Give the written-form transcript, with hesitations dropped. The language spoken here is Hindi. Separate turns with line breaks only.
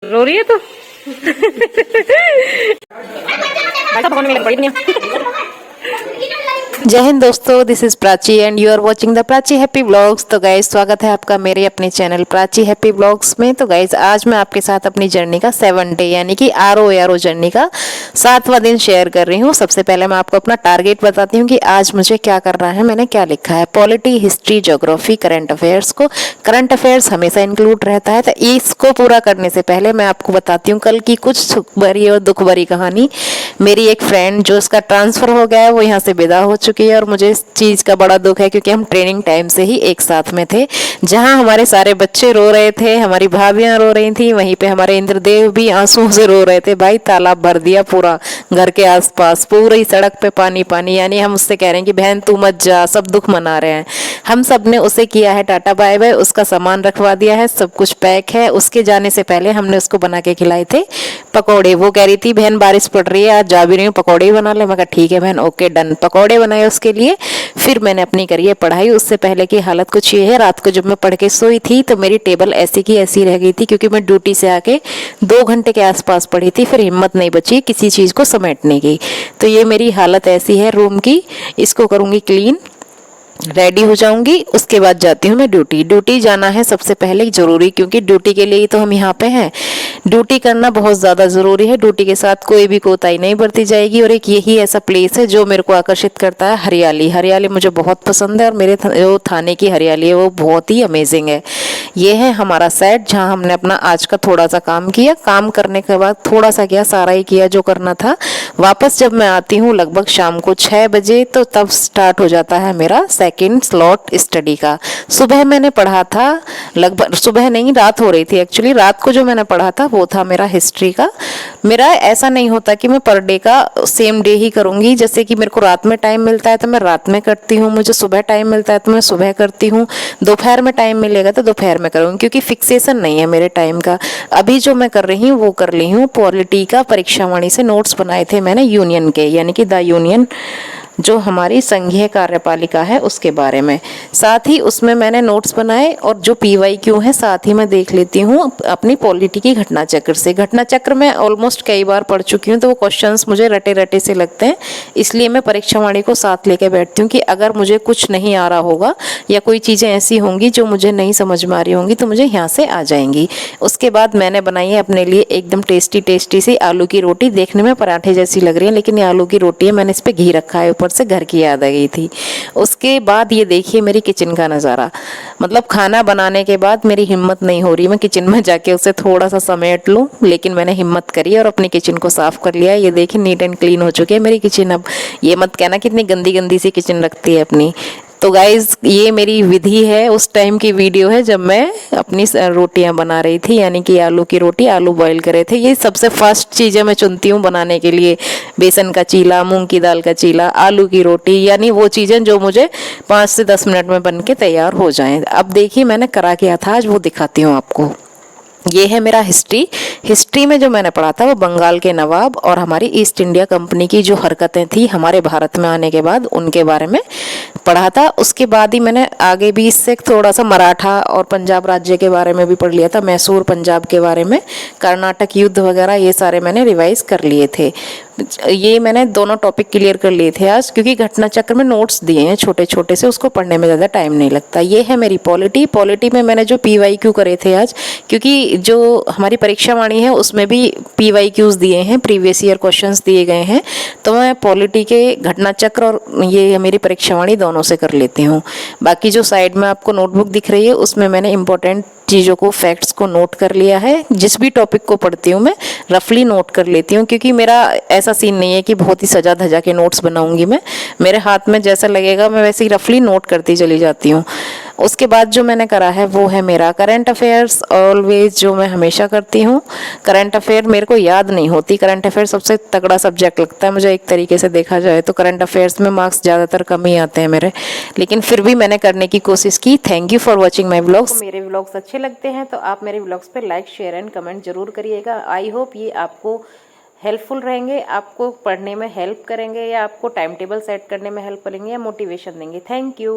रो रही है तो भाई साहब भगवान में लग पड़ी जय हिंद दोस्तों, this is Prachi and you are watching the Prachi happy vlogs. तो गाइज स्वागत है आपका मेरे अपने चैनल प्राची हैप्पी व्लॉग्स में। तो गाइज आज मैं आपके साथ अपनी जर्नी का 7 डे यानी कि RO जर्नी का 7वां दिन शेयर कर रही हूँ। सबसे पहले मैं आपको अपना टारगेट बताती हूँ कि आज मुझे क्या करना है, मैंने क्या लिखा है। Polity, history, geography, current affairs को करंट अफेयर्स हमेशा इंक्लूड रहता है। तो इसको पूरा करने से पहले मैं आपको बताती हूँ कल की कुछ सुख भरी और दुख भरी कहानी। मेरी एक फ्रेंड जो उसका ट्रांसफर हो गया है वो यहाँ से विदा हो चुकी है और मुझे इस चीज़ का बड़ा दुख है क्योंकि हम ट्रेनिंग टाइम से ही एक साथ में थे। जहाँ हमारे सारे बच्चे रो रहे थे, हमारी भाभियाँ रो रही थी, वहीं पे हमारे इंद्रदेव भी आंसुओं से रो रहे थे। भाई तालाब भर दिया पूरा घर के आसपास, पूरी सड़क पे पानी पानी। यानी हम उससे कह रहे हैं कि बहन तू मत जा, सब दुख मना रहे हैं। हम सब ने उसे किया है टाटा बाय बाय, उसका सामान रखवा दिया है, सब कुछ पैक है। उसके जाने से पहले हमने उसको बना के खिलाए थे पकौड़े। वो कह रही थी बहन बारिश पड़ रही है आज जा भी रही हूँ, पकौड़े ही बना ले। मैं कहा ठीक है बहन, ओके डन। पकौड़े बनाए उसके लिए। फिर मैंने अपनी करी है पढ़ाई। उससे पहले की हालत कुछ ये है, रात को जब मैं पढ़ के सोई थी तो मेरी टेबल ऐसी की ऐसी रह गई थी क्योंकि मैं ड्यूटी से आके 2 घंटे के आसपास पढ़ी थी। फिर हिम्मत नहीं बची किसी चीज़ को समेटने की। तो ये मेरी हालत ऐसी है रूम की। इसको करूँगी क्लीन, रेडी हो जाऊंगी, उसके बाद जाती हूँ मैं ड्यूटी। ड्यूटी जाना है सबसे पहले जरूरी, क्योंकि ड्यूटी के लिए ही तो हम यहाँ पे हैं। ड्यूटी करना बहुत ज़्यादा ज़रूरी है। ड्यूटी के साथ कोई भी कोताही नहीं बरती जाएगी। और एक यही ऐसा प्लेस है जो मेरे को आकर्षित करता है, हरियाली। हरियाली मुझे बहुत पसंद है और मेरे जो थाने की हरियाली है वो बहुत ही अमेजिंग है। ये है हमारा सेट जहाँ हमने अपना आज का थोड़ा सा काम किया। काम करने के बाद थोड़ा सा किया, सारा ही किया जो करना था। वापस जब मैं आती हूँ लगभग शाम को 6 बजे, तो तब स्टार्ट हो जाता है मेरा सेकंड स्लॉट स्टडी का। सुबह मैंने पढ़ा था, लगभग सुबह नहीं रात हो रही थी एक्चुअली। रात को जो मैंने पढ़ा था वो था मेरा हिस्ट्री का। मेरा ऐसा नहीं होता कि मैं पर डे का सेम डे ही करूँगी। जैसे कि मेरे को रात में टाइम मिलता है तो मैं रात में करती हूँ, मुझे सुबह टाइम मिलता है तो मैं सुबह करती हूँ, दोपहर में टाइम मिलेगा तो दोपहर में करूँगी, क्योंकि फिक्सेशन नहीं है मेरे टाइम का। अभी जो मैं कर रही हूँ वो कर रही हूँ पॉलिटी का। परीक्षा वाणी से नोट्स बनाए थे मैंने यूनियन के, यानी कि द यूनियन जो हमारी संघीय कार्यपालिका है उसके बारे में। साथ ही उसमें मैंने नोट्स बनाए और जो PYQ है साथ ही मैं देख लेती हूँ अपनी पॉलिटी की घटना चक्र से। घटना चक्र में ऑलमोस्ट कई बार पढ़ चुकी हूँ तो वो क्वेश्चंस मुझे रटे रटे से लगते हैं। इसलिए मैं परीक्षा वाणी को साथ लेके बैठती हूँ कि अगर मुझे कुछ नहीं आ रहा होगा या कोई चीज़ें ऐसी होंगी जो मुझे नहीं समझ में आ रही होंगी तो मुझे यहाँ से आ जाएंगी। उसके बाद मैंने बनाई है अपने लिए एकदम टेस्टी टेस्टी सी आलू की रोटी। देखने में पराठे जैसी लग रही है लेकिन ये आलू की रोटी है। मैंने इस पर घी रखा है, ऊपर से घर की याद आ गई थी। उसके बाद ये देखिए मेरी किचन का नज़ारा। मतलब खाना बनाने के बाद मेरी हिम्मत नहीं हो रही मैं किचन में जाके उसे थोड़ा सा समेट लूँ, लेकिन मैंने हिम्मत करी और अपनी किचन को साफ कर लिया। ये देखिए नीट एंड क्लीन हो चुकी है मेरी किचन। अब ये मत कहना कितनी गंदी गंदी सी किचन रखती है अपनी। तो गाइज ये मेरी विधि है, उस टाइम की वीडियो है जब मैं अपनी रोटियां बना रही थी, यानी कि आलू की रोटी, आलू बॉईल करे थे। ये सबसे फर्स्ट चीज़ें मैं चुनती हूँ बनाने के लिए। बेसन का चीला, मूंग की दाल का चीला, आलू की रोटी, यानी वो चीज़ें जो मुझे 5 से 10 मिनट में बन के तैयार हो जाएं। अब देखिए मैंने करा क्या था आज, वो दिखाती हूँ आपको। ये है मेरा हिस्ट्री। हिस्ट्री में जो मैंने पढ़ा था वो बंगाल के नवाब और हमारी ईस्ट इंडिया कंपनी की जो हरकतें थी हमारे भारत में आने के बाद, उनके बारे में पढ़ा था। उसके बाद ही मैंने आगे भी इससे थोड़ा सा मराठा और पंजाब राज्य के बारे में भी पढ़ लिया था, मैसूर पंजाब के बारे में, कर्नाटक युद्ध वगैरह, ये सारे मैंने रिवाइज कर लिए थे। ये मैंने दोनों टॉपिक क्लियर कर लिए थे आज, क्योंकि घटना चक्र में नोट्स दिए हैं छोटे छोटे से, उसको पढ़ने में ज़्यादा टाइम नहीं लगता। ये है मेरी पॉलिटी। पॉलिटी में मैंने जो PYQ करे थे आज, क्योंकि जो हमारी परीक्षा वाणी है उसमें भी PYQs दिए हैं, प्रीवियस ईयर क्वेश्चंस दिए गए हैं। तो मैं पॉलिटी के घटना चक्र और ये मेरी परीक्षा वाणी दोनों से कर लेती हूँ। बाकी जो साइड में आपको नोटबुक दिख रही है उसमें मैंने इंपॉर्टेंट चीज़ों को, फैक्ट्स को नोट कर लिया है। जिस भी टॉपिक को पढ़ती हूँ मैं रफली नोट कर लेती हूँ, क्योंकि मेरा ऐसा सीन नहीं है कि बहुत ही सजा धजा के नोट्स बनाऊंगी मैं। मेरे हाथ में जैसा लगेगा मैं वैसे ही रफली नोट करती चली जाती हूँ। उसके बाद जो मैंने करा है वो है मेरा करंट अफेयर्स, ऑलवेज जो मैं हमेशा करती हूँ। करंट अफेयर मेरे को याद नहीं होती। करंट अफेयर सबसे तगड़ा सब्जेक्ट लगता है मुझे, एक तरीके से देखा जाए तो। करंट अफेयर्स में मार्क्स ज़्यादातर कम ही आते हैं मेरे, लेकिन फिर भी मैंने करने की कोशिश की। Thank you for watching my vlogs. मेरे व्लॉग्स अच्छे लगते हैं तो आप मेरे व्लॉग्स पे लाइक, शेयर एंड कमेंट जरूर करिएगा। आई होप ये आपको हेल्पफुल रहेंगे, आपको पढ़ने में हेल्प करेंगे, या आपको टाइम टेबल सेट करने में हेल्प करेंगे, या मोटिवेशन देंगे। Thank you.